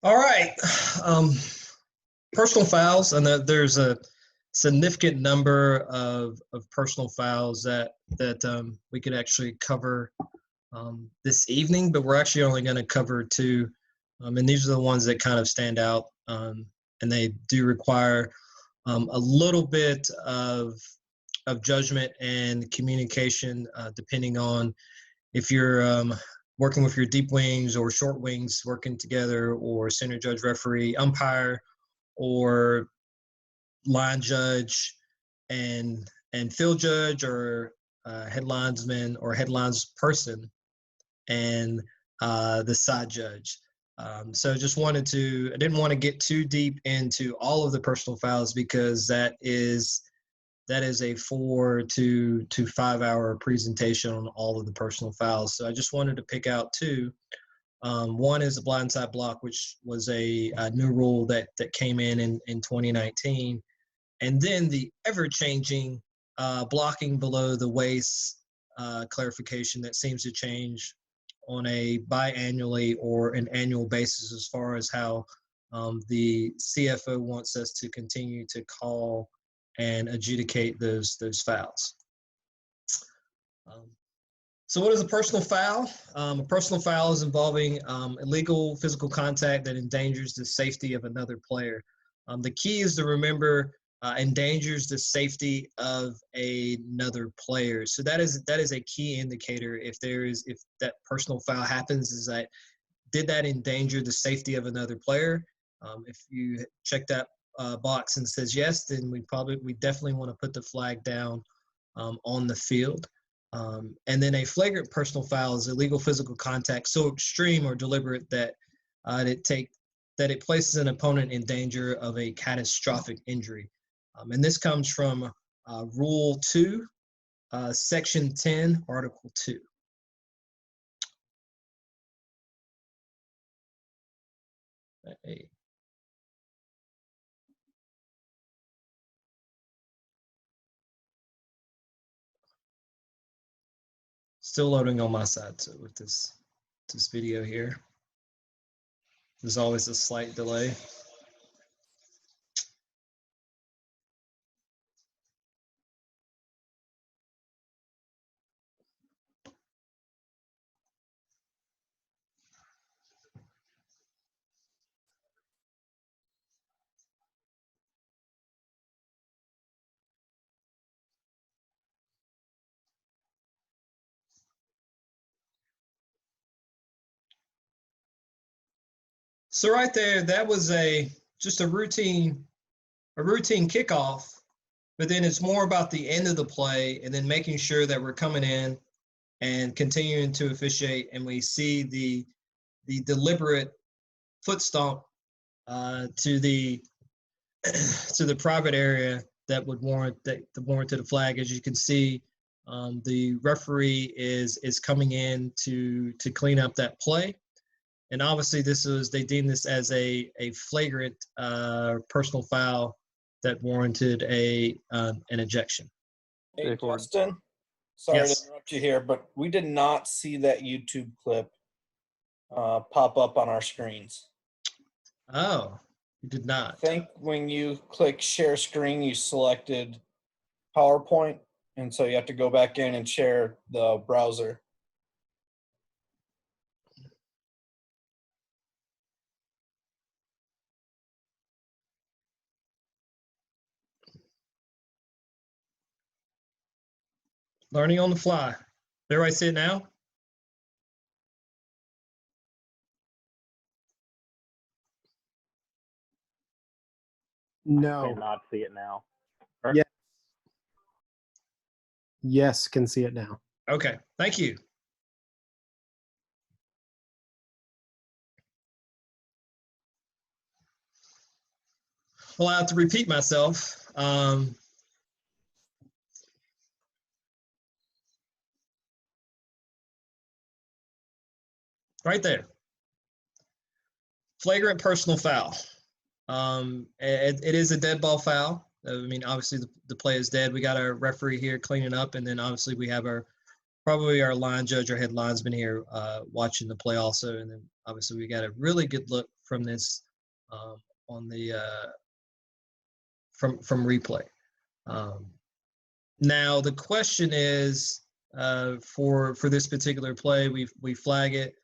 All right. Um, Personal fouls, and there's a significant number of personal fouls that we could actually cover this evening, but we're actually only going to cover two, and these are the ones that kind of stand out, and they do require a little bit of judgment and communication, depending on if you're working with your deep wings or short wings working together, or center judge, referee, umpire, or line judge and field judge, or head linesman or headlines person, and the side judge. So just I didn't want to get too deep into all of the personal fouls, because that is a 4 to 5 hour presentation on all of the personal fouls. So I just wanted to pick out two. One is a blindside block, which was a new rule that came in 2019. And then the ever-changing blocking below the waist clarification that seems to change on a biannually or an annual basis, as far as how the CFO wants us to continue to call and adjudicate those fouls. So what is a personal foul? A personal foul is involving illegal physical contact that endangers the safety of another player. The key is to remember endangers the safety of another player. So that is a key indicator if that personal foul happens, is that did that endanger the safety of another player? If you check that box and says yes, then we definitely want to put the flag down on the field. And then a flagrant personal foul is illegal physical contact so extreme or deliberate that it places an opponent in danger of a catastrophic injury. And this comes from Rule 2, Section 10, Article 2. Still loading on my side, so with this video here, there's always a slight delay. So right there, that was just a routine kickoff, but then it's more about the end of the play and then making sure that we're coming in and continuing to officiate, and we see the deliberate foot stomp to the private area that would warranted a flag. As you can see, the referee is coming in to clean up that play. And obviously they deemed this as a flagrant personal foul that warranted an ejection. Hey, Justin, sorry to interrupt you here, but we did not see that YouTube clip pop up on our screens. Oh, you did not. I think when you click share screen, you selected PowerPoint, and so you have to go back in and share the browser. Learning on the fly. Everybody see it now? No. I cannot see it now. Yes. Yes, can see it now. Okay, thank you. Well, I have to repeat myself. Right there. Flagrant personal foul. It is a dead ball foul. I mean, obviously the play is dead. We got our referee here cleaning up, and then obviously we have our probably our line judge, our head linesman here, watching the play also, and then obviously we got a really good look from this on the from replay. Now the question is, for this particular play, we flag it,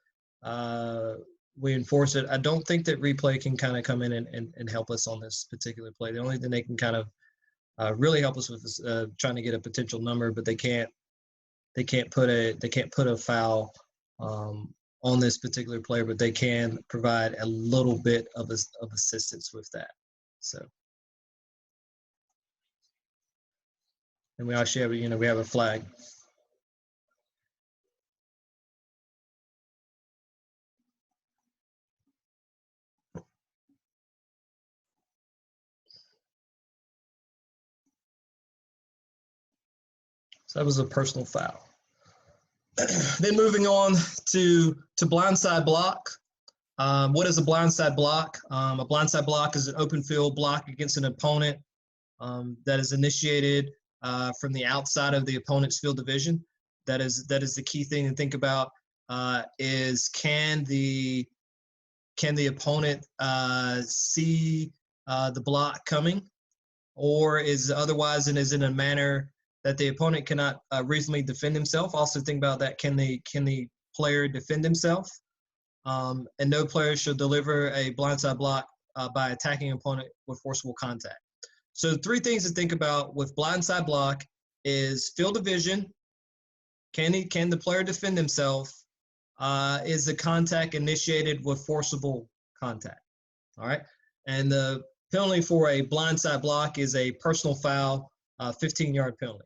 we enforce it. I don't think that replay can kind of come in and help us on this particular play. The only thing they can kind of really help us with is trying to get a potential number, but they can't put a foul on this particular player, but they can provide a little bit of assistance with that. So, and we actually have we have a flag. So that was a personal foul. Then moving on to blindside block. What is a blindside block? A blindside block is an open field block against an opponent that is initiated from the outside of the opponent's field division. That is the key thing to think about. Is can the opponent see the block coming, or is otherwise and is in a manner that the opponent cannot reasonably defend himself? Also think about that. Can the player defend himself? And no player should deliver a blindside block by attacking an opponent with forcible contact. So 3 things to think about with blindside block is field division. Can the player defend himself? Is the contact initiated with forcible contact? All right. And the penalty for a blindside block is a personal foul, 15-yard penalty.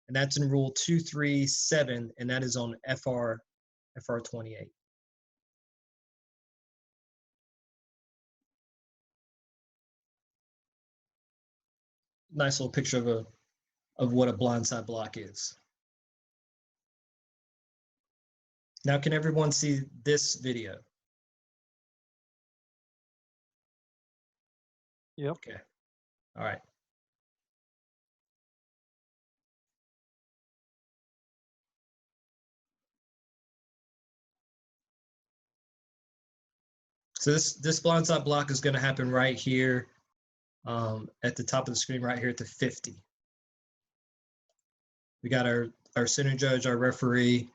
And that's in Rule 237, and that is on FR 28. Nice little picture of what a blindside block is. Now, can everyone see this video? Yep. Okay. All right. So this blindside block is going to happen right here at the top of the screen, right here at the 50. We got our center judge, our referee.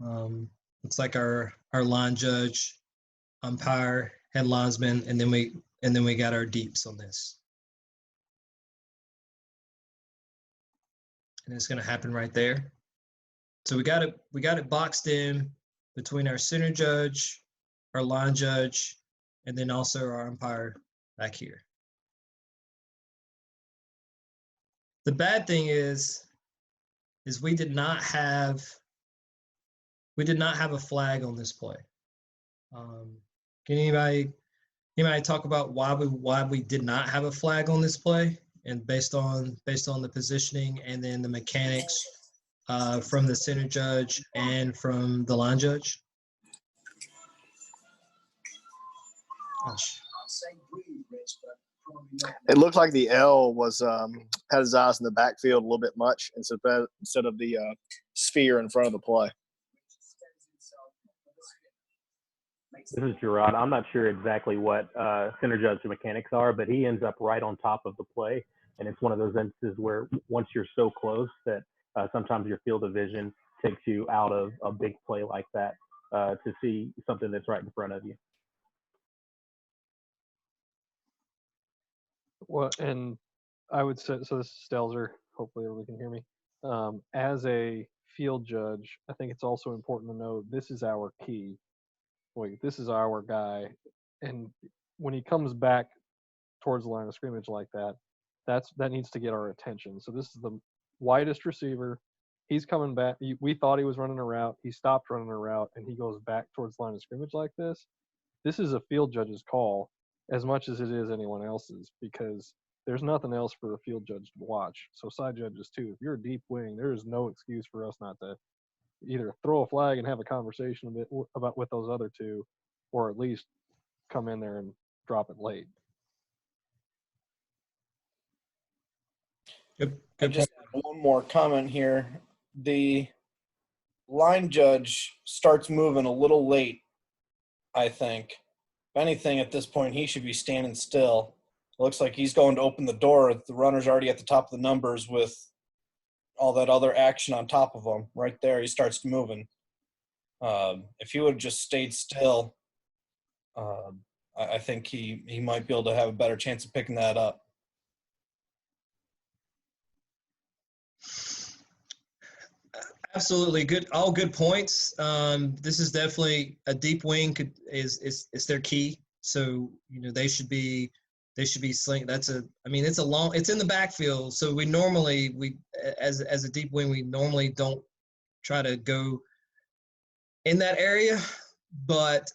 Looks like our line judge, umpire, head linesman, and then we got our deeps on this. And it's going to happen right there. So we got it boxed in between our center judge, our line judge, and then also our umpire back here. The bad thing is we did not have a flag on this play. Can anybody talk about why we did not have a flag on this play, and based on the positioning and then the mechanics from the center judge and from the line judge? Gosh. It looked like the L was had his eyes in the backfield a little bit much instead of the sphere in front of the play. This is Gerard. I'm not sure exactly what center judge mechanics are, but he ends up right on top of the play. And it's one of those instances where once you're so close that sometimes your field of vision takes you out of a big play like that to see something that's right in front of you. Well, and I would say, so this is Stelzer, hopefully everybody can hear me. As a field judge, I think it's also important to know this is our key. Wait, this is our guy. And when he comes back towards the line of scrimmage like that, that needs to get our attention. So this is the widest receiver. He's coming back. We thought he was running a route. He stopped running a route, and he goes back towards the line of scrimmage like this. This is a field judge's call as much as it is anyone else's, because there's nothing else for the field judge to watch. So side judges too. If you're a deep wing, there is no excuse for us not to either throw a flag and have a conversation a bit about with those other two, or at least come in there and drop it late. Good I just have one more comment here. The line judge starts moving a little late, I think. If anything, at this point, he should be standing still. It looks like he's going to open the door. The runner's already at the top of the numbers with all that other action on top of him. Right there, he starts moving. If he would have just stayed still, I think he might be able to have a better chance of picking that up. Absolutely good. All good points. This is definitely a deep wing is their key. So they should be sling. It's in the backfield. So we normally as a deep wing we normally don't try to go in that area, but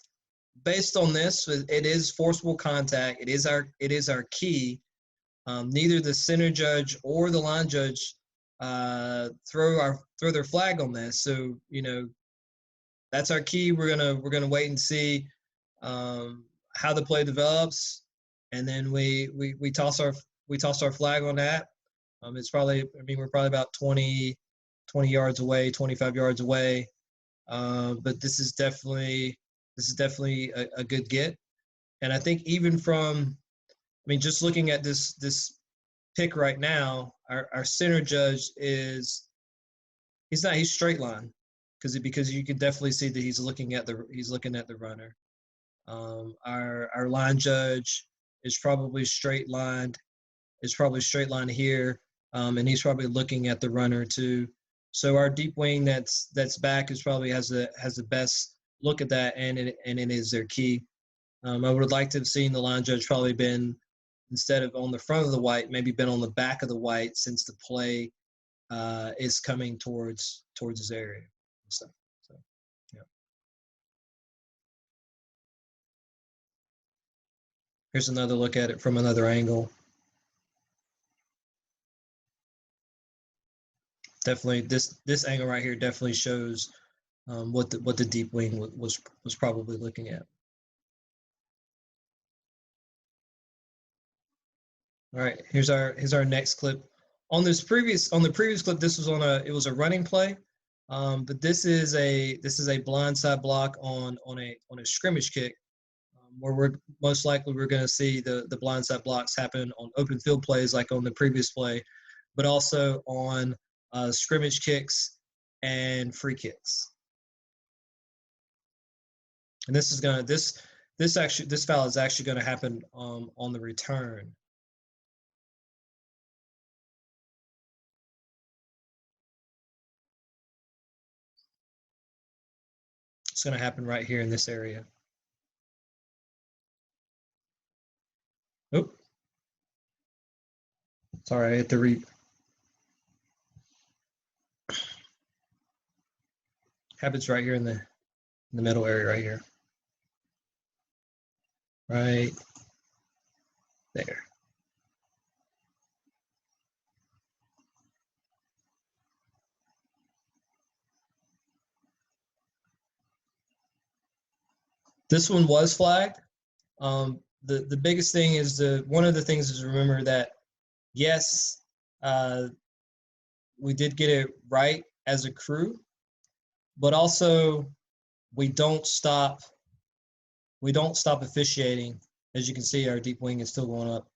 based on this, it is forcible contact. It is our key. Neither the center judge or the line judge throw their flag on this. So that's our key. We're gonna wait and see how the play develops, and then we toss our flag on that. It's probably we're probably about 20 yards away, 25 yards away, but this is definitely a good get. And I think even from just looking at this pick right now, our center judge he's straight line because you can definitely see that he's looking at the runner. Our line judge is probably straight lined here, and he's probably looking at the runner too. So our deep wing that's back is probably has the best look at that, and it is their key. I would like to have seen the line judge probably been, instead of on the front of the white, maybe been on the back of the white, since the play is coming towards his area and stuff. So, yeah. Here's another look at it from another angle. Definitely, this angle right here definitely shows what the deep wing was probably looking at. All right, here's our next clip. On the previous clip, this was it was a running play, but this is a blindside block on a scrimmage kick, where we're going to see the blindside blocks happen on open field plays like on the previous play, but also on scrimmage kicks and free kicks. And this foul is actually going to happen on the return. It's going to happen right here in this area. Oop. Sorry, I hit the read. Happens right here in the middle area right here. Right there. This one was flagged. The biggest thing is one of the things is remember that yes, we did get it right as a crew, but also we don't stop officiating. As you can see, our deep wing is still going up.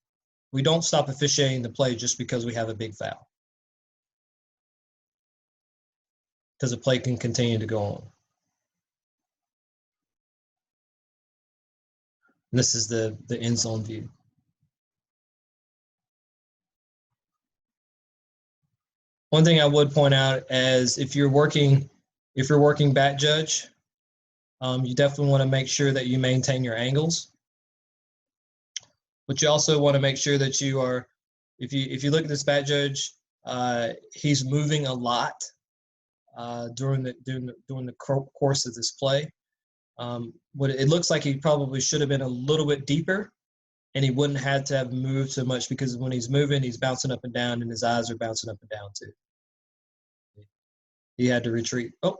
We don't stop officiating the play just because we have a big foul, because the play can continue to go on. And this is the end zone view. One thing I would point out is if you're working back judge, you definitely want to make sure that you maintain your angles. But you also want to make sure that you are, if you look at this back judge, he's moving a lot during the course of this play. What it looks like he probably should have been a little bit deeper, and he wouldn't have to have moved so much, because when he's moving, he's bouncing up and down, and his eyes are bouncing up and down too. He had to retreat. Oh.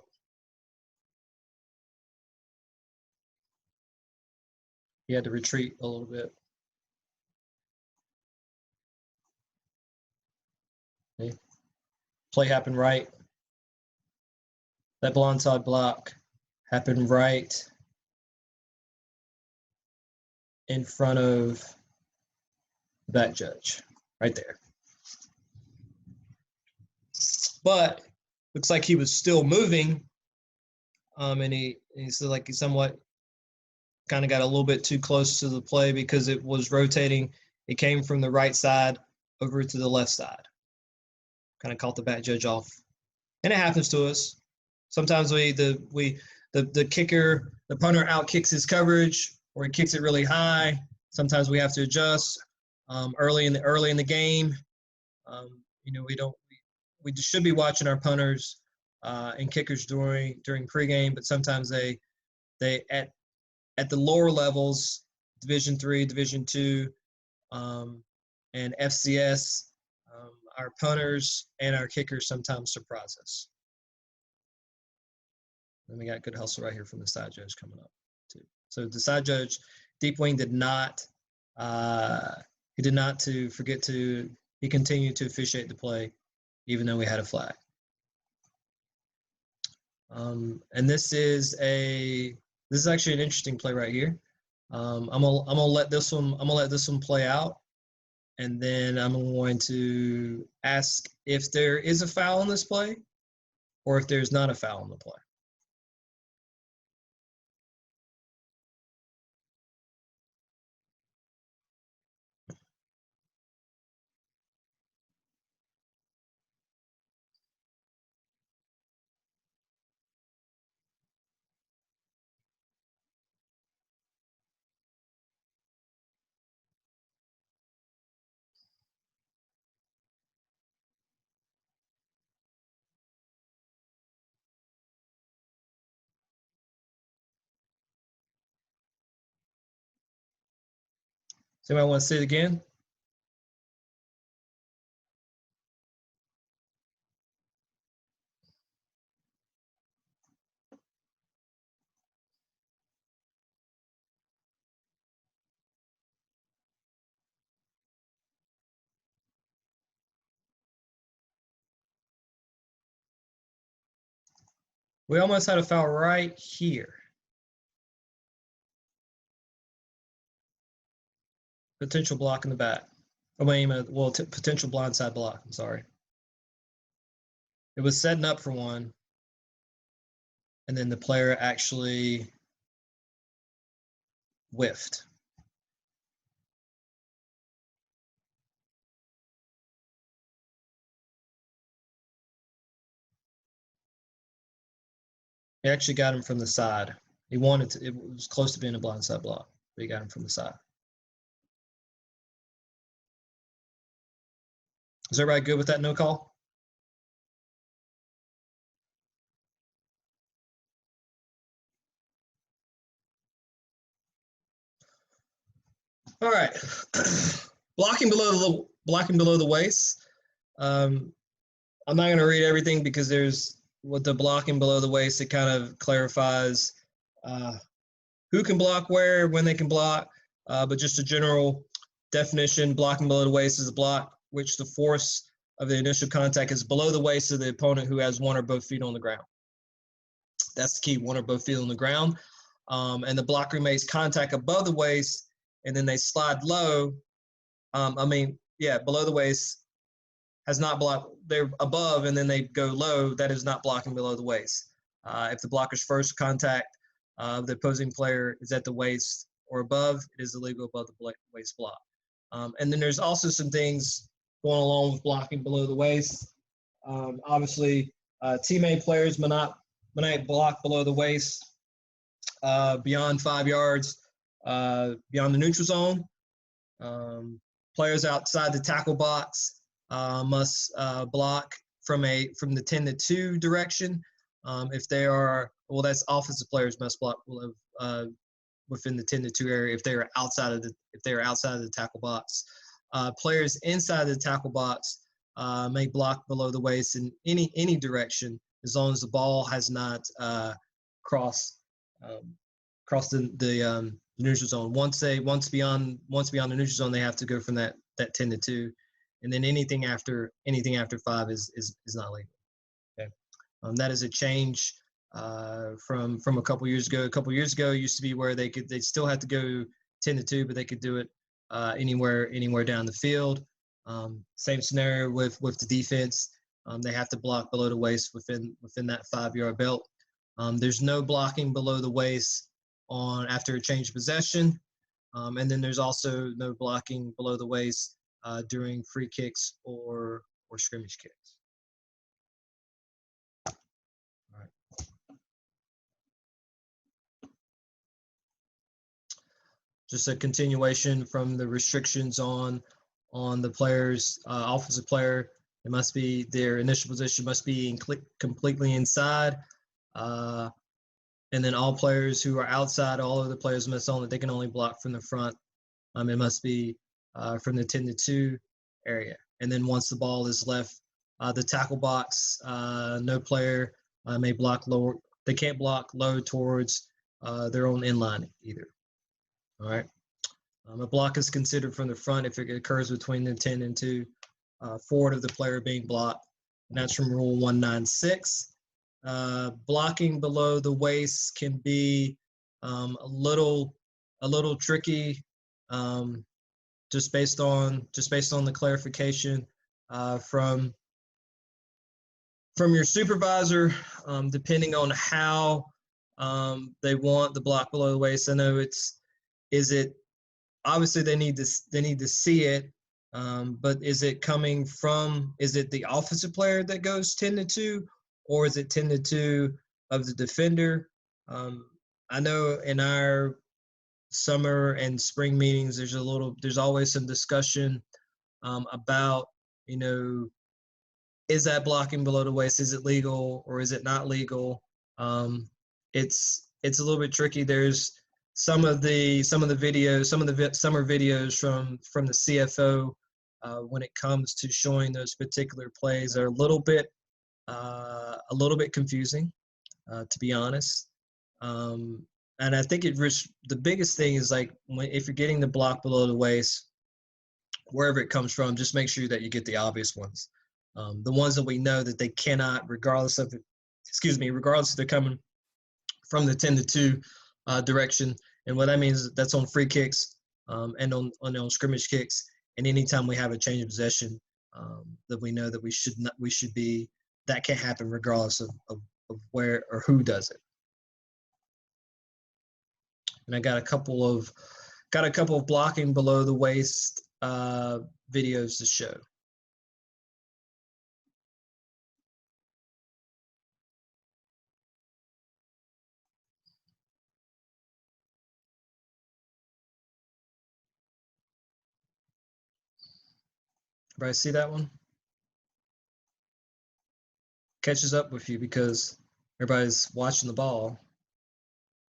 He had to retreat a little bit. Okay. Play happened right. That blindside block happened right in front of the back judge, right there. But looks like he was still moving, and he's like he somewhat kind of got a little bit too close to the play because it was rotating. It came from the right side over to the left side. Kind of caught the back judge off, and it happens to us. Sometimes the kicker, the punter outkicks his coverage, or he kicks it really high. Sometimes we have to adjust early in the game. We should be watching our punters and kickers during pregame, but sometimes they at the lower levels, Division III, Division II, and FCS, our punters and our kickers sometimes surprise us. And we got good hustle right here from the side judge coming up too. So the side judge, deep wing, did not he continued to officiate the play even though we had a flag. And this is actually an interesting play right here. I'm gonna let this one play out, and then I'm going to ask if there is a foul in this play or if there's not a foul in the play. Does anybody want to see it again? We almost had a foul right here. Potential block in the back. Potential blindside block. I'm sorry. It was setting up for one, and then the player actually whiffed. He actually got him from the side. It was close to being a blindside block, but he got him from the side. Is everybody good with that no call? All right. blocking below the waist. I'm not going to read everything because there's with the blocking below the waist, it kind of clarifies who can block where, when they can block. But just a general definition, blocking below the waist is a block which the force of the initial contact is below the waist of the opponent who has one or both feet on the ground. That's the key, one or both feet on the ground. And the blocker makes contact above the waist, and then they slide low. Below the waist has not blocked. They're above, and then they go low. That is not blocking below the waist. If the blocker's first contact of the opposing player is at the waist or above, it is illegal above the waist block. And then there's also some things going along with blocking below the waist. Obviously, teammate players may not block below the waist beyond 5 yards beyond the neutral zone. Players outside the tackle box must block from the 10-2 direction. If they are, that's offensive players must block within the 10-2 area if they are outside of the tackle box. Players inside the tackle box may block below the waist in any direction as long as the ball has not crossed the neutral zone. Once beyond the neutral zone, they have to go from that 10-2, and then anything after 5 is not legal. Okay, that is a change from a couple years ago. A couple years ago, it used to be where they still had to go 10-2, but they could do it anywhere down the field. Same scenario with the defense. They have to block below the waist within that 5-yard belt. There's no blocking below the waist after a change of possession. And then there's also no blocking below the waist during free kicks or scrimmage kicks. All right. Just a continuation from the restrictions on the players, offensive player. It must be their initial position must be completely inside. And then all players who are outside, all of the players must they can only block from the front. It must be from the 10-2 area. And then once the ball is left the tackle box, no player may block lower. They can't block low towards their own inline either. All right. A block is considered from the front if it occurs between the 10 and 2 forward of the player being blocked. And that's from Rule 196. Blocking below the waist can be a little tricky, just based on the clarification from your supervisor, depending on how they want the block below the waist. I know obviously they need to see it, but is it the offensive player that goes 10-2, or is it 10-2 of the defender? I know in our summer and spring meetings, there's always some discussion about, is that blocking below the waist? Is it legal or is it not legal? It's a little bit tricky. There's some of the videos, some of the summer videos from the CFO when it comes to showing those particular plays are a little bit confusing, to be honest. And I think the biggest thing is if you're getting the block below the waist, wherever it comes from, just make sure that you get the obvious ones. The ones that we know that they cannot, regardless if they're coming from the 10-2 direction. And what that means is that's on free kicks and on scrimmage kicks. And anytime we have a change of possession, that we know that that can happen regardless of where or who does it. And I got a couple of blocking below the waist videos to show. Everybody see that one? Catches up with you because everybody's watching the ball,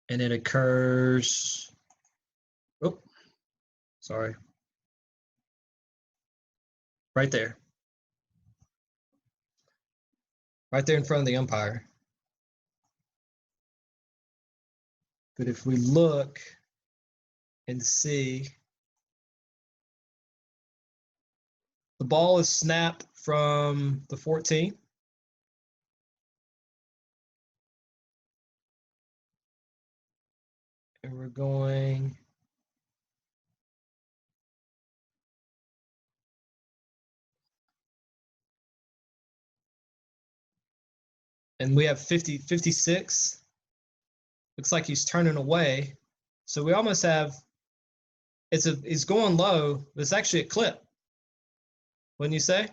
and it occurs. Oh, sorry. Right there. Right there in front of the umpire. But if we look and see, the ball is snapped from the 14. And we're going and we have 56. Looks like he's turning away. So we almost have it's going low, but it's actually a clip. Wouldn't you say?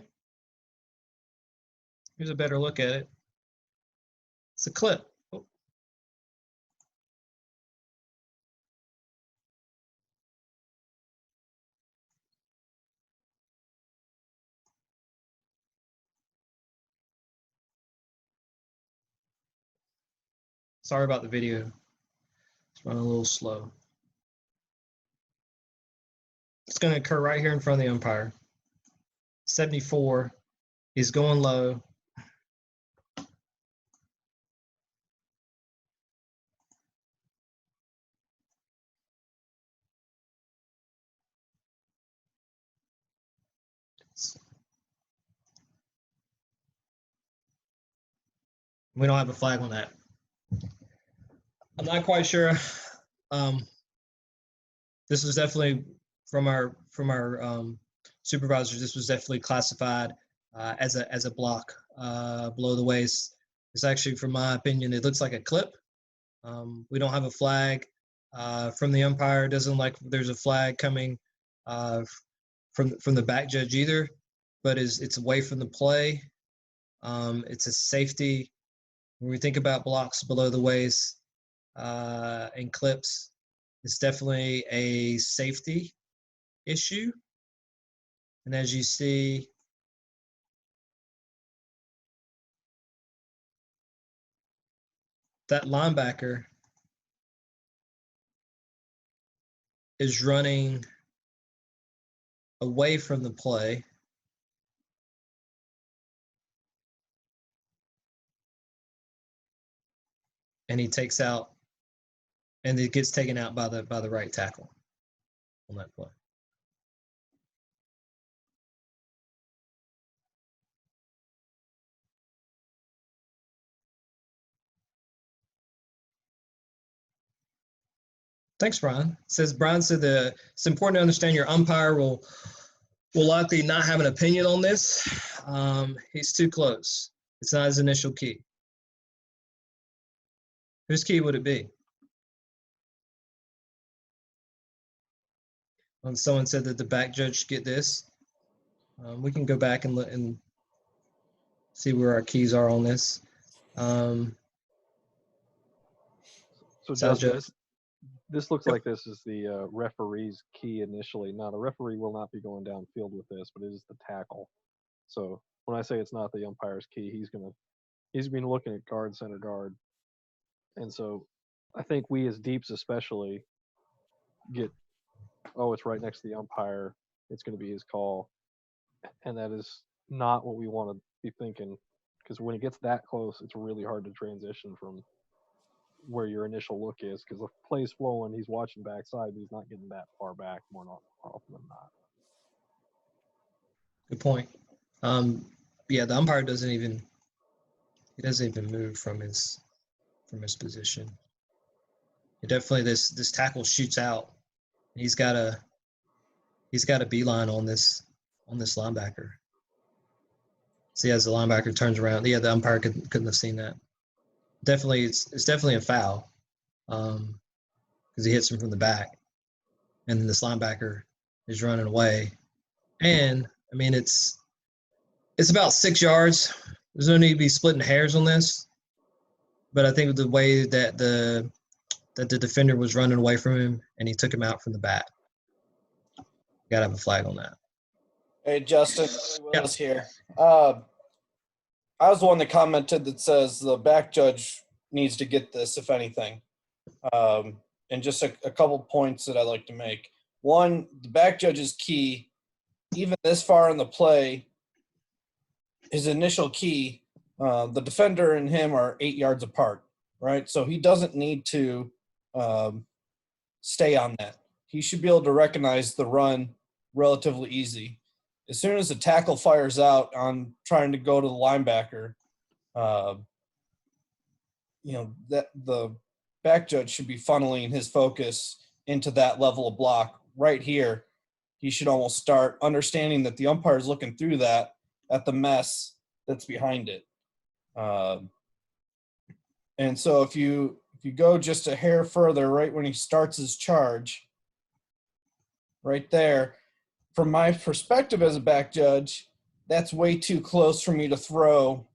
Here's a better look at it. It's a clip. Oh. Sorry about the video. It's running a little slow. It's going to occur right here in front of the umpire. 74. He's going low. We don't have a flag on that. I'm not quite sure. This was definitely from our supervisors. This was definitely classified as a block below the waist. It's actually, from my opinion, it looks like a clip. We don't have a flag from the umpire. It doesn't like there's a flag coming from the back judge either, but it's away from the play. It's a safety. When we think about blocks below the waist and clips, it's definitely a safety issue. And as you see, that linebacker is running away from the play. And he takes out, and it gets taken out by the right tackle on that play. Thanks, Brian. Brian said it's important to understand your umpire will likely not have an opinion on this. He's too close. It's not his initial key. Whose key would it be? Someone said that the back judge should get this. We can go back and look and see where our keys are on this. So Justin, this looks like this is the referee's key initially. Now, the referee will not be going downfield with this, but it is the tackle. So when I say it's not the umpire's key, he's been looking at guard, center guard. And so I think we as deeps especially get, it's right next to the umpire. It's going to be his call. And that is not what we want to be thinking, because when it gets that close, it's really hard to transition from where your initial look is, because the play's flowing, he's watching backside, but he's not getting that far back more often than not. Good point. The umpire doesn't even move from his position. It definitely this tackle shoots out. He's got a beeline on this linebacker. See, as the linebacker turns around, the umpire couldn't have seen that. Definitely, it's definitely a foul because he hits him from the back, and then this linebacker is running away. And I mean, it's about 6 yards. There's no need to be splitting hairs on this, but I think the way that the defender was running away from him and he took him out from the bat, gotta have a flag on that. Hey, Justin, Willis here. I was the one that commented that says the back judge needs to get this, if anything. And just a couple points that I'd like to make. One, the back judge is key. Even this far in the play, his initial key, the defender and him are 8 yards apart, right? So he doesn't need to stay on that. He should be able to recognize the run relatively easy. As soon as the tackle fires out on trying to go to the linebacker, that the back judge should be funneling his focus into that level of block right here. He should almost start understanding that the umpire is looking through that at the mess that's behind it. And so if you go just a hair further, right when he starts his charge, right there, from my perspective as a back judge, that's way too close for me to throw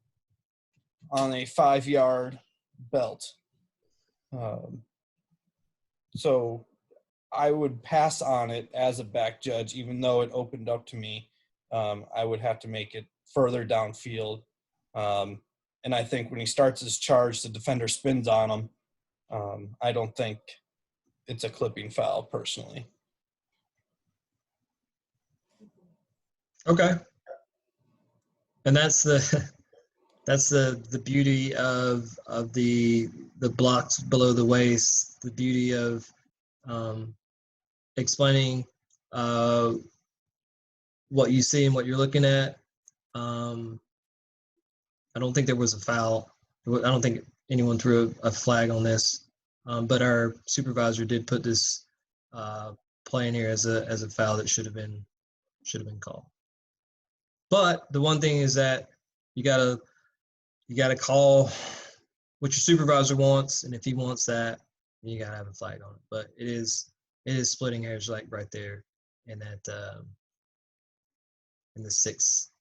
on a 5-yard belt. So I would pass on it as a back judge, even though it opened up to me. I would have to make it further downfield. And I think when he starts his charge, the defender spins on him. I don't think it's a clipping foul, personally. Okay. And that's the beauty of the blocks below the waist, the beauty of explaining what you see and what you're looking at. I don't think there was a foul. I don't think anyone threw a flag on this. But our supervisor did put this play in here as a foul that should have been called. But the one thing is that you gotta call what your supervisor wants, and if he wants that, then you gotta have a flag on it. But it is splitting hairs, like right there in that in the 6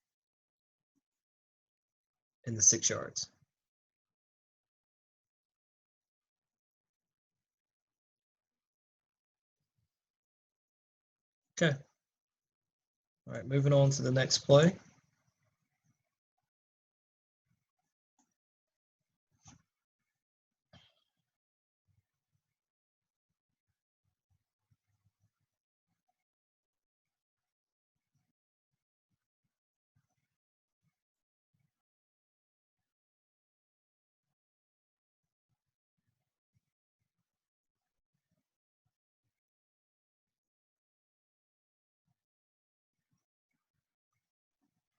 yards. Okay. All right, moving on to the next play.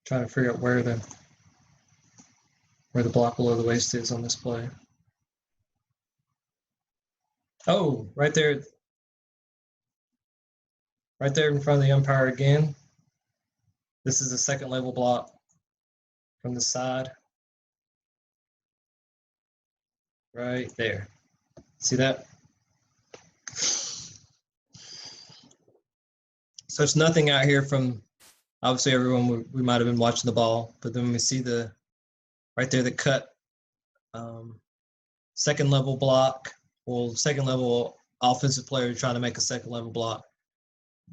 Trying to figure out where the block below the waist is on this play. Oh, right there in front of the umpire again. This is a second level block from the side. Right there. See that? So it's nothing out here from, obviously everyone, we might have been watching the ball, but then we see the, right there, the cut, second level block, well, second level offensive player trying to make a second level block.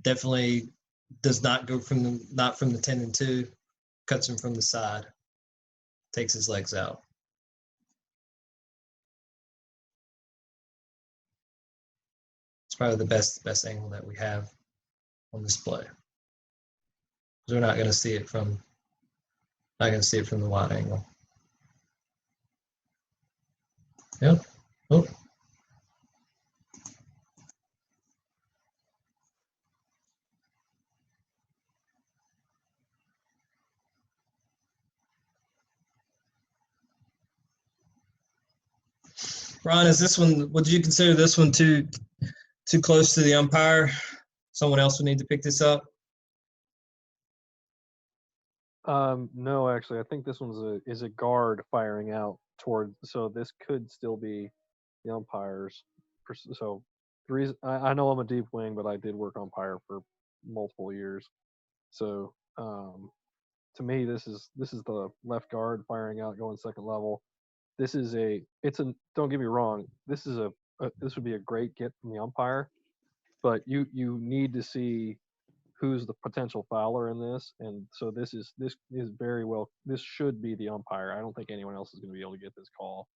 Definitely does not go from the, not from the 10 and 2, cuts him from the side, takes his legs out. It's probably the best angle that we have on this play. We're not going to see it from the wide angle. Yep. Oh. Ron, is this one, would you consider this one too close to the umpire? Someone else would need to pick this up? No, actually, I think this one's is a guard firing out toward, so this could still be the umpires. So the reason I know I'm a deep wing, but I did work umpire for multiple years. So to me, this is the left guard firing out, going second level. This is don't get me wrong, this is this would be a great get from the umpire, but you need to see who's the potential fouler in this, and so this is very well, this should be the umpire. I don't think anyone else is going to be able to get this call.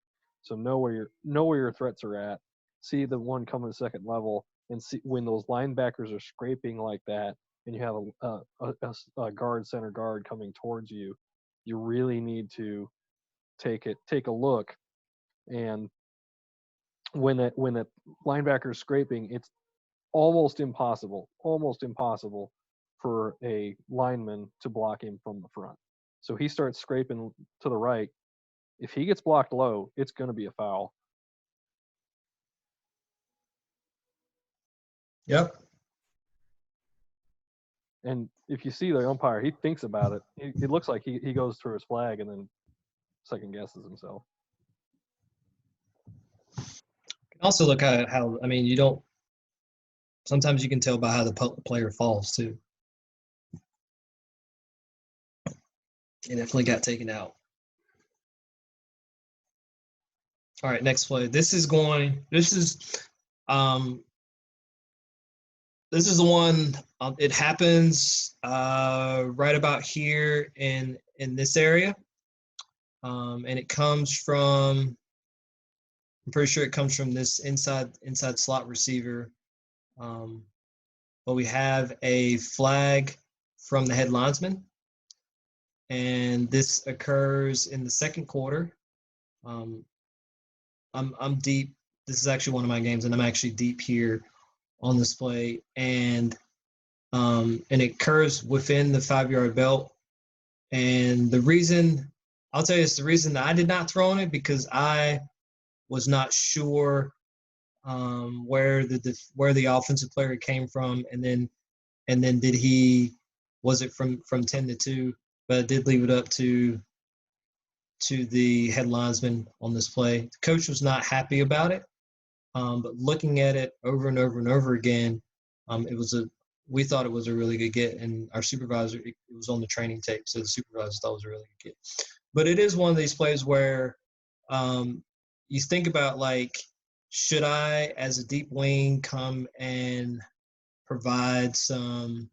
So know where your threats are at. See the one coming second level, and see when those linebackers are scraping like that, and you have a guard, center guard coming towards you. You really need to take a look, and when that linebacker is scraping, it's almost impossible for a lineman to block him from the front. So he starts scraping to the right. If he gets blocked low, it's going to be a foul. Yep. And if you see the umpire, he thinks about it. It looks like he goes through his flag and then second guesses himself. Also look at how, I mean, you don't, sometimes you can tell by how the player falls too. He definitely got taken out. All right, next play. This is the one, it happens right about here in this area. And it comes from, I'm pretty sure it comes from this inside slot receiver. But we have a flag from the head linesman. And this occurs in the second quarter. I'm deep. This is actually one of my games, and I'm actually deep here on this play. And it occurs within the 5-yard belt. And the reason, I'll tell you, it's the reason that I did not throw on it, because I was not sure where the offensive player came from, and then was it from 10 to 2? But I did leave it up to the head linesman on this play. The coach was not happy about it, but looking at it over and over and over again, we thought it was a really good get, and our supervisor, it was on the training tape, so the supervisor thought it was a really good get. But it is one of these plays where you think about, like, should I, as a deep wing, come and provide some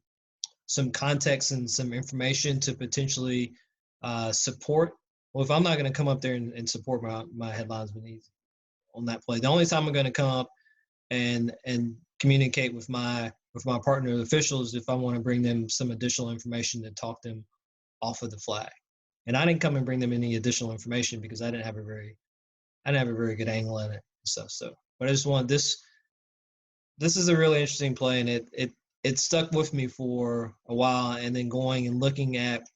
context and some information to potentially support? Well, if I'm not going to come up there and support my head linesman on that play, the only time I'm going to come up and communicate with my partner officials if I want to bring them some additional information to talk them off of the flag. And I didn't come and bring them any additional information because I didn't have a very good angle in it and stuff. So, but I just wanted this is a really interesting play, and it stuck with me for a while, and then going and looking at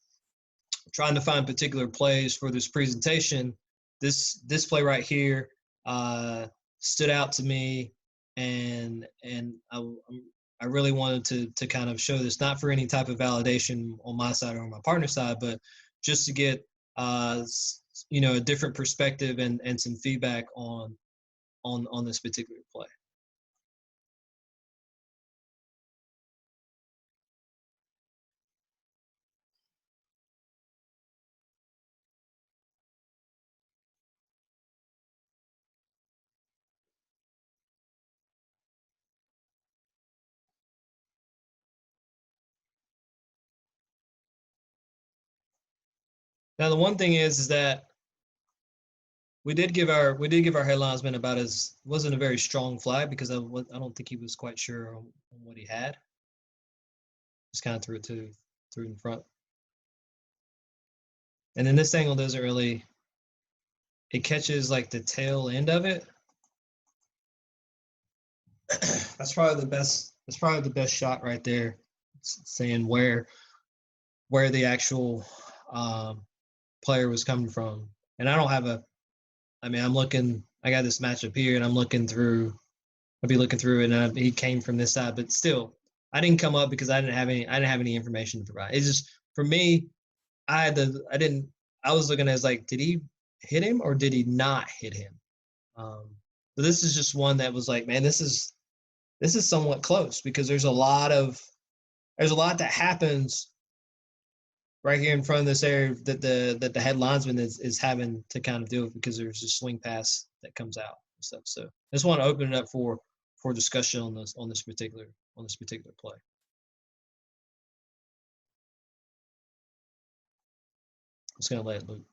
trying to find particular plays for this presentation. This play right here stood out to me, and I really wanted to kind of show this, not for any type of validation on my side or on my partner's side, but just to get a different perspective and some feedback on this particular play. Now, the one thing is that we did give our head linesman about wasn't a very strong flag because I don't think he was quite sure on what he had. Just kind of threw it in front. And then this angle doesn't really, it catches like the tail end of it. That's probably the best shot right there. It's saying where the actual player was coming from. And I don't have I got this matchup here, and I'll be looking through it, and he came from this side, but still, I didn't come up because I didn't have any information to provide. It's just, for me, I was looking at like, did he hit him or did he not hit him? But this is just one that was like, man, this is somewhat close because there's a lot that happens right here in front of this area that the head linesman is having to kind of deal with because there's a swing pass that comes out and stuff. So I just want to open it up for discussion on this particular play. I'm just gonna let it loop.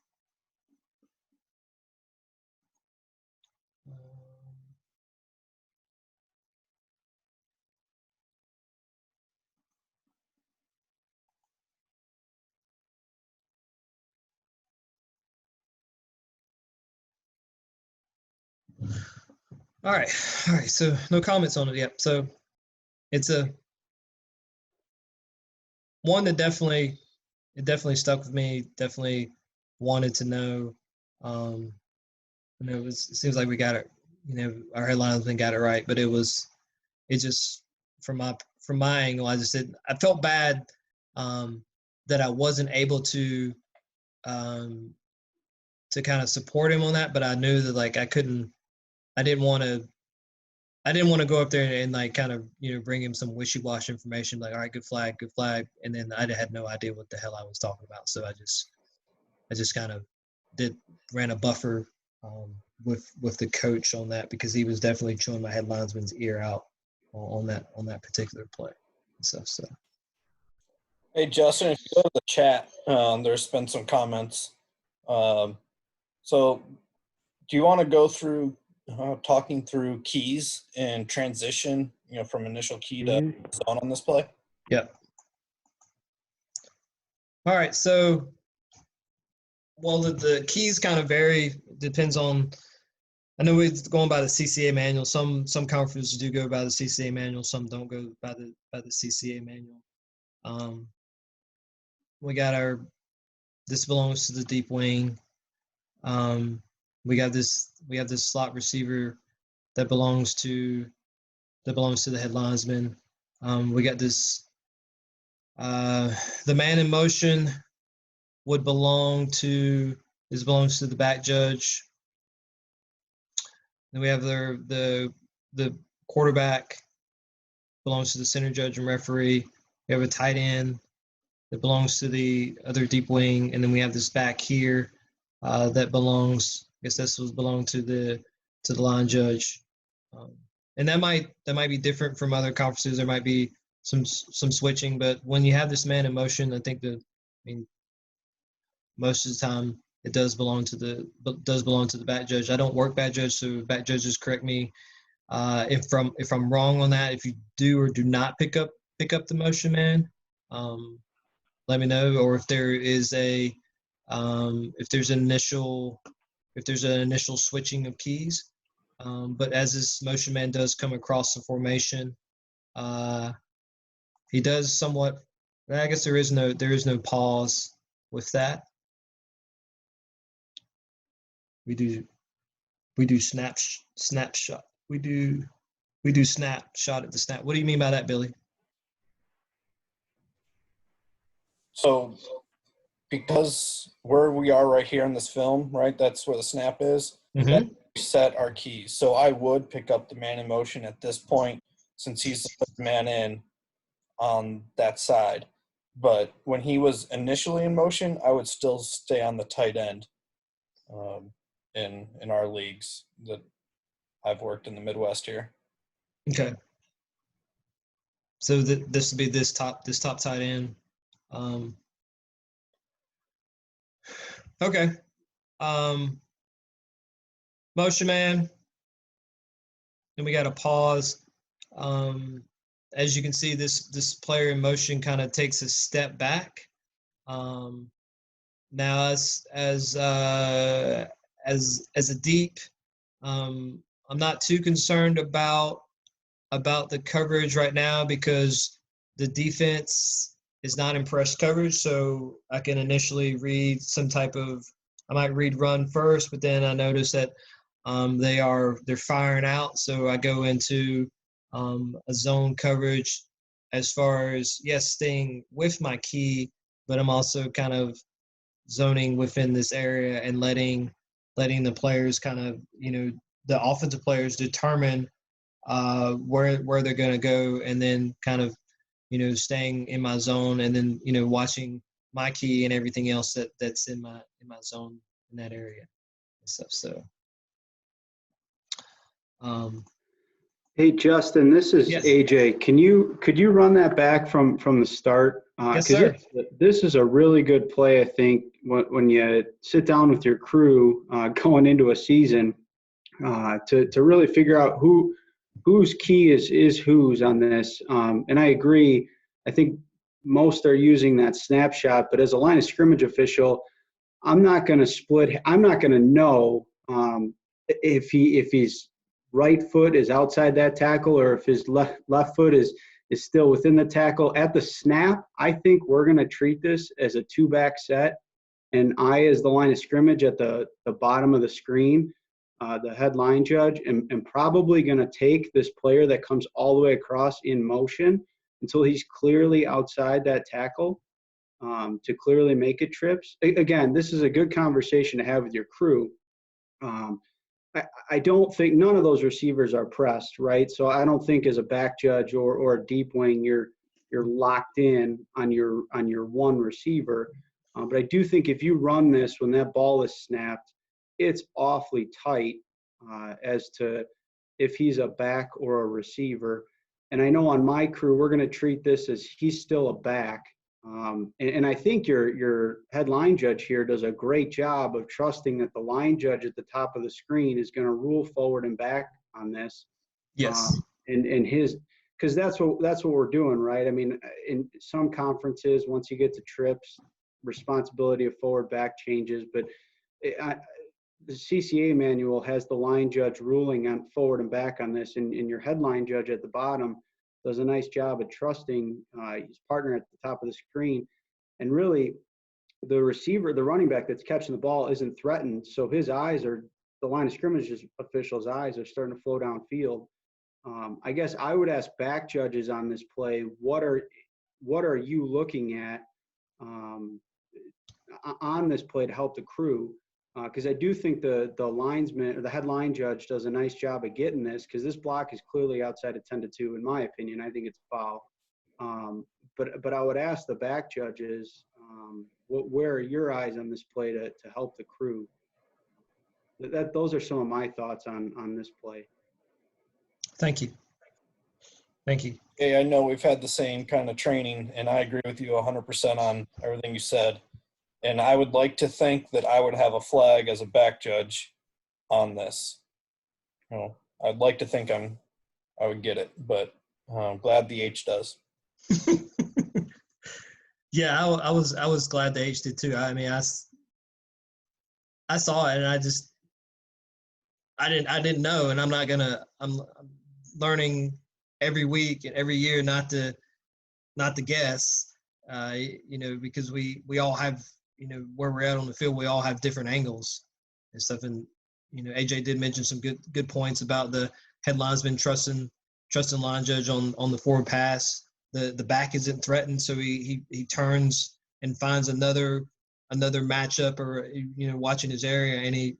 All right. So no comments on it yet. So it's a one that definitely stuck with me. Definitely wanted to know. It seems like we got it. Our head linesman got it right, but it just from my angle, I felt bad that I wasn't able to kind of support him on that, but I knew that like I didn't want to go up there and like kind of bring him some wishy-washy information like, all right, good flag, and then I had no idea what the hell I was talking about. So I just kind of ran a buffer with the coach on that because he was definitely chewing my head linesman's ear out on that particular play and stuff. So Hey Justin, if you go to the chat, there's been some comments. So do you want to go through talking through keys and transition, from initial key to zone on this play? Yep. All right. So, well, the keys kind of vary. Depends on. I know we're going by the CCA manual. Some conferences do go by the CCA manual. Some don't go by the CCA manual. We got this belongs to the deep wing. We have this slot receiver that belongs to the head linesman. We got this. The man in motion would belongs to the back judge. Then we have the quarterback belongs to the center judge and referee. We have a tight end that belongs to the other deep wing, and then we have this back here that belongs. I guess this would belong to the line judge, and that might be different from other conferences. There might be some switching, but when you have this man in motion, I think most of the time it does belong to the back judge. I don't work back judge, so back judges correct me if I'm wrong on that. If you do or do not pick up the motion man, let me know. Or if there is if there's an initial switching of keys. But as this motion man does come across the formation, he does somewhat. I guess there is no pause with that. We do snapshot. We do snapshot at the snap. What do you mean by that, Billy? So because where we are right here in this film, right, that's where the snap is, that we set our keys. So I would pick up the man in motion at this point since he's the first man in on that side. But when he was initially in motion, I would still stay on the tight end in our leagues that I've worked in the Midwest here. Okay. So this would be this top tight end. Okay. Motion man. Then we got a pause. As you can see, this player in motion kind of takes a step back. Now as a deep, I'm not too concerned about the coverage right now because the defense is not in press coverage. So I can initially read I might read run first, but then I notice that they're firing out. So I go into a zone coverage as far as, yes, staying with my key, but I'm also kind of zoning within this area and letting the players kind of, the offensive players determine where they're going to go, and then kind of, staying in my zone, and then, watching my key and everything else that's in my zone in that area and stuff. So, hey Justin, this is yes. AJ. Could you run that back from the start? Yes, sir. This is a really good play, I think, when you sit down with your crew going into a season to really figure out whose key is whose on this. And I agree. I think most are using that snapshot, but as a line of scrimmage official, I'm not going to split. I'm not going to know if his right foot is outside that tackle or if his left foot is still within the tackle. At the snap, I think we're going to treat this as a two-back set, and I, as the line of scrimmage at the bottom of the screen, the headline judge, and probably going to take this player that comes all the way across in motion until he's clearly outside that tackle to clearly make it trips. Again, this is a good conversation to have with your crew. I don't think none of those receivers are pressed, right? So I don't think as a back judge or a deep wing you're locked in on your one receiver. But I do think if you run this when that ball is snapped, it's awfully tight as to if he's a back or a receiver. And I know on my crew we're going to treat this as he's still a back. And I think your head line judge here does a great job of trusting that the line judge at the top of the screen is going to rule forward and back on this. Yes. Because that's what we're doing, right? I mean, in some conferences, once you get to trips, responsibility of forward back changes. But the CCA manual has the line judge ruling on forward and back on this, and your headline judge at the bottom does a nice job of trusting his partner at the top of the screen. And really, the receiver, the running back that's catching the ball isn't threatened, so his eyes are the line of scrimmage officials' eyes are starting to flow downfield. I guess I would ask back judges on this play, what are you looking at on this play to help the crew? Because I do think the linesman or the head line judge does a nice job of getting this, because this block is clearly outside of 10-2 in my opinion. I think it's a foul. But I would ask the back judges, where are your eyes on this play to help the crew? Those are some of my thoughts on this play. Thank you. Thank you. Hey, I know we've had the same kind of training, and I agree with you 100% on everything you said. And I would like to think that I would have a flag as a back judge on this. You know, I'd like to think I would get it, but I'm glad the H does. Yeah, I was glad the H did too. I mean, I saw it and I didn't know, and I'm learning every week and every year not to guess, because we all have, where we're at on the field, we all have different angles and stuff. And, AJ did mention some good points about the head linesman trusting line judge on the forward pass. The back isn't threatened, so he turns and finds another matchup, or watching his area, and he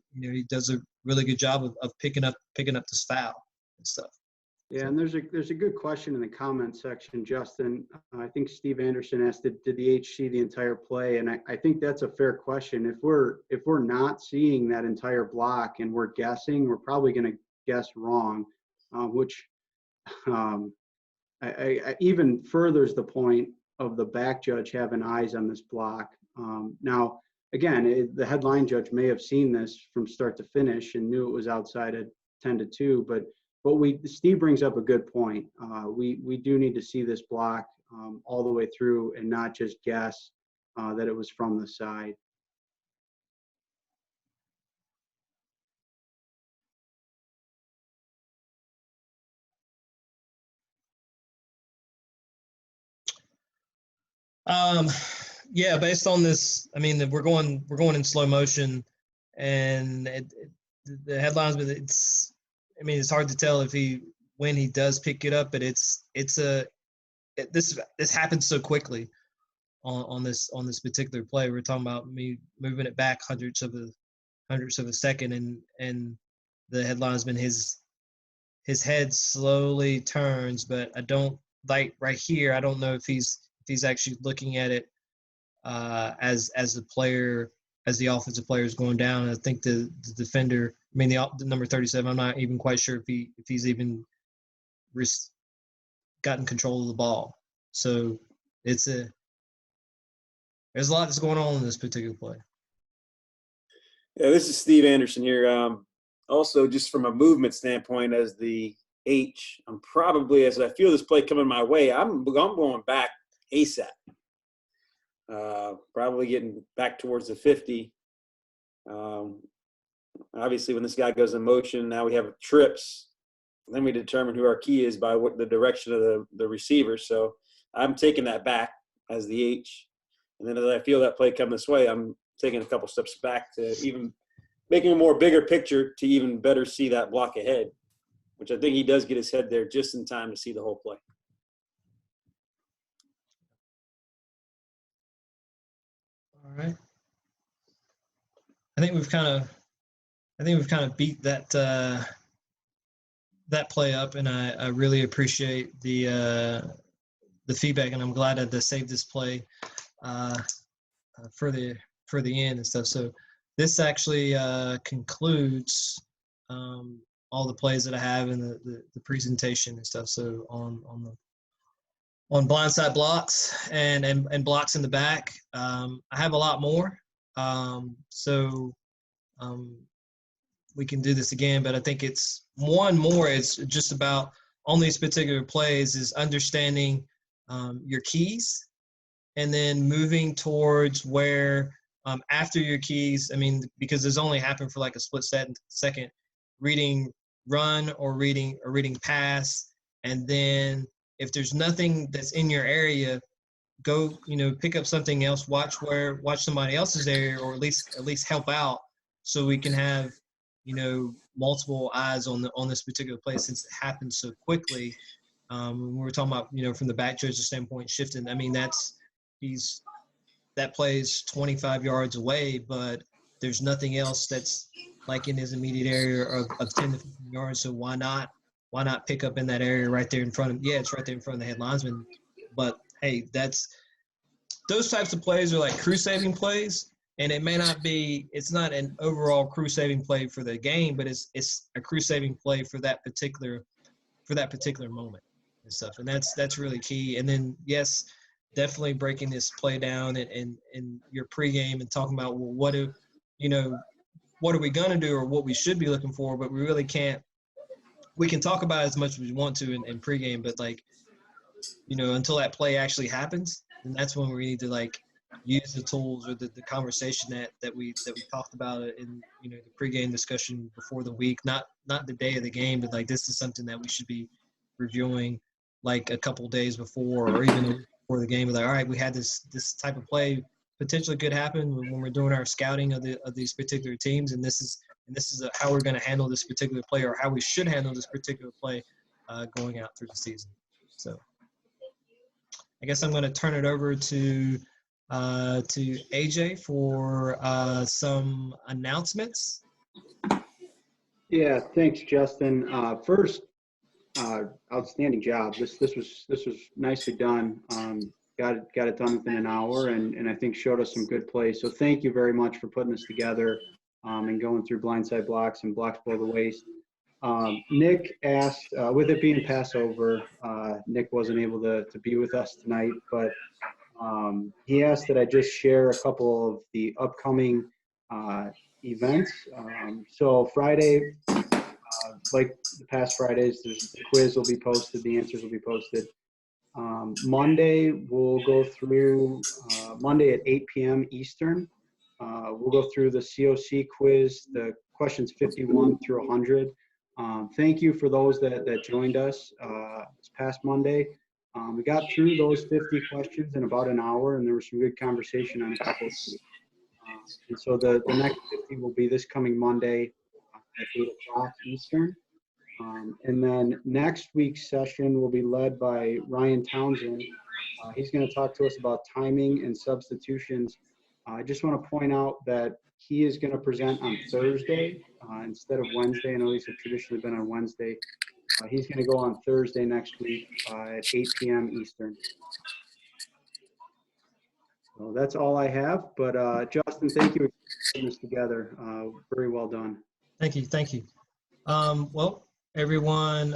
does a really good job of picking up this foul and stuff. Yeah, and there's a good question in the comment section, Justin. I think Steve Anderson asked, did the H see the entire play? And I think that's a fair question. If we're not seeing that entire block and we're guessing, we're probably going to guess wrong, which I even furthers the point of the back judge having eyes on this block. Now, again, the headline judge may have seen this from start to finish and knew it was outside of 10-2, but Steve brings up a good point. We do need to see this block all the way through and not just guess that it was from the side. Yeah, based on this, I mean, we're going in slow motion, and the headlines, but it's hard to tell when he does pick it up, but this happens so quickly on this particular play. We're talking about me moving it back hundredths of a second, and the headlinesman, his head slowly turns, but I don't like right here. I don't know if he's actually looking at it as the offensive player is going down. I think the defender, the number 37, I'm not even quite sure if he's even gotten control of the ball. So there's a lot that's going on in this particular play. Yeah, this is Steve Anderson here. Also, just from a movement standpoint, as the H, I'm probably, as I feel this play coming my way, I'm going back ASAP. Probably getting back towards the 50. Obviously, when this guy goes in motion, now we have trips. Then we determine who our key is by what the direction of the receiver. So I'm taking that back as the H. And then as I feel that play come this way, I'm taking a couple steps back to even making a more bigger picture to even better see that block ahead, which I think he does get his head there just in time to see the whole play. All right. I think we've kind of beat that play up, and I really appreciate the feedback, and I'm glad that they saved this play for the end and stuff. So this actually concludes all the plays that I have in the presentation and stuff. So on blindside blocks and blocks in the back, I have a lot more. We can do this again, but I think it's it's just about on these particular plays is understanding your keys, and then moving towards where after your keys, because it's only happened for like a split second, reading run or reading pass, and then if there's nothing that's in your area, go pick up something else, watch somebody else's area, or at least help out, so we can have multiple eyes on this particular play since it happened so quickly. When we're talking about, from the back judge's standpoint, shifting. I mean, that plays 25 yards away, but there's nothing else that's like in his immediate area of 10 to 15 yards. So why not pick up in that area right there in front of? Yeah, it's right there in front of the head linesman. But hey, those types of plays are like crew saving plays, and it may not be. It's not an overall crew saving play for the game, but it's a crew saving play for that particular moment and stuff. And that's really key. And then yes, definitely breaking this play down in your pregame and talking about, well, what are we going to do or what we should be looking for, but we really can't. We can talk about it as much as we want to in pregame, but until that play actually happens, and that's when we need to use the tools or the conversation that we talked about in the pregame discussion before the week, not the day of the game, but this is something that we should be reviewing a couple days before or even a week before the game. All right, we had this type of play potentially could happen when we're doing our scouting of these particular teams, and this is how we're going to handle this particular play or how we should handle this particular play going out through the season. So I guess I'm going to turn it over to AJ for some announcements. Yeah, thanks, Justin. First, outstanding job. This was nicely done. Got it done within an hour, and I think showed us some good plays. So thank you very much for putting this together and going through blindside blocks and blocks below the waist. Nick asked, with it being Passover, Nick wasn't able to be with us tonight, but he asked that I just share a couple of the upcoming events. So Friday, like the past Fridays, the quiz will be posted, the answers will be posted. Monday, we'll go through, Monday at 8 p.m. Eastern. We'll go through the COC quiz, the questions 51 through 100. Thank you for those that joined us this past Monday. We got through those 50 questions in about an hour, and there was some good conversation on a couple of them. And so the next 50 will be this coming Monday at 8 o'clock Eastern. And then next week's session will be led by Ryan Townsend. He's going to talk to us about timing and substitutions. I just want to point out that he is going to present on Thursday instead of Wednesday. I know these have traditionally been on Wednesday. He's going to go on Thursday next week at 8 p.m. Eastern. So that's all I have. But Justin, thank you for putting this together. Very well done. Thank you. Well, everyone,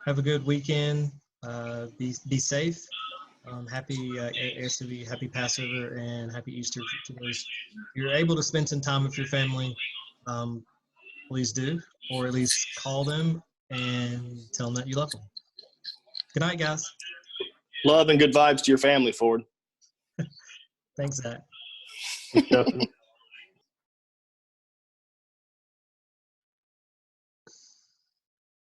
have a good weekend. Be safe. Happy happy Passover and happy Easter to those. If you're able to spend some time with your family, please do, or at least call them and tell them that you love them. Good night, guys. Love and good vibes to your family, Ford. Thanks, Zach. Thanks, Justin.